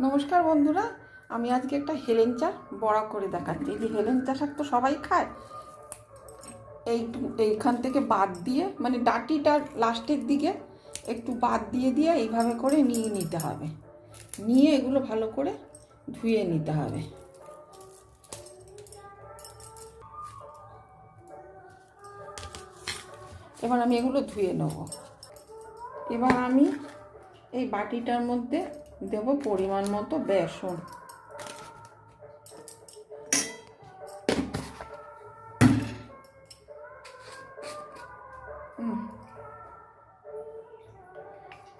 নমস্কার বন্ধুরা, আমি আজকে একটা হেলেঞ্চার বড়া করে দেখাচ্ছি। এই যে হেলেঞ্চা শাক তো সবাই খায়, এইখান থেকে বাদ দিয়ে, মানে ডাঁটিটার লাস্টের দিকে একটু বাদ দিয়ে দিয়ে এইভাবে করে নিয়ে নিতে হবে। নিয়ে এগুলো ভালো করে ধুয়ে নিতে হবে। এবার আমি এগুলো ধুয়ে নেব। এবার আমি এই বাটিটার মধ্যে দেব পরিমাণ মতো বেসন।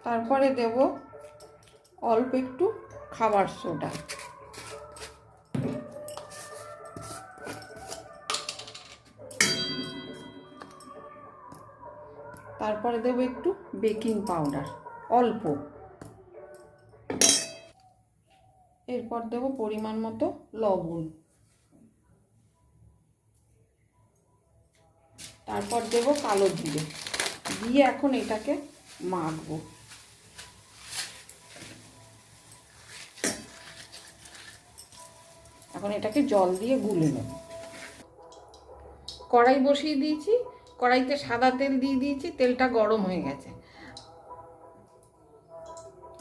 তারপরে দেব অল্প একটু খাবার সোডা। তারপরে দেব একটু বেকিং পাউডার অল্প। এরপর দেব পরিমাণ মতো লবণ। তারপর দেব কালো জিরে দিয়ে এখন এটাকে মাখবো। এখন এটাকে জল দিয়ে গুলে নেব। কড়াই বসিয়ে দিয়েছি, কড়াইতে সাদা তেল দিয়ে দিয়েছি, তেলটা গরম হয়ে গেছে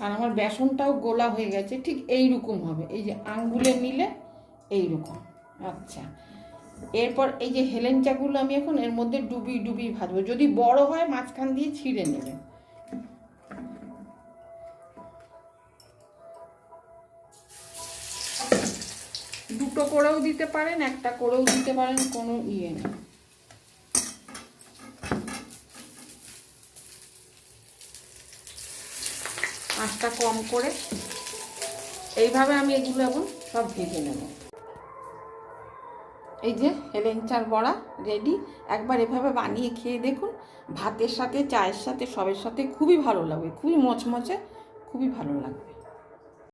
আর আমার বেসনটাও গোলা হয়ে গেছে। ঠিক এইরকম হবে, এই যে আঙ্গুলে নিলে এইরকম। আচ্ছা, এরপর এই যে হেলেঞ্চাগুলো আমি এখন এর মধ্যে ডুবিয়ে ডুবিয়ে ভাজবো। যদি বড় হয় মাঝখান দিয়ে ছিঁড়ে নেবে। দুটো করেও দিতে পারেন, একটা করেও দিতে পারেন, কোনো ইয়ে নেই। আঁচটা কম করে এইভাবে আমি এগুলো এখন সব ভেজে নেব। এই যে হেলেঞ্চার বড়া রেডি। একবার এভাবে বানিয়ে খেয়ে দেখুন, ভাতের সাথে, চায়ের সাথে, সবের সাথে খুবই ভালো লাগবে, খুবই মচমচে, খুবই ভালো লাগবে।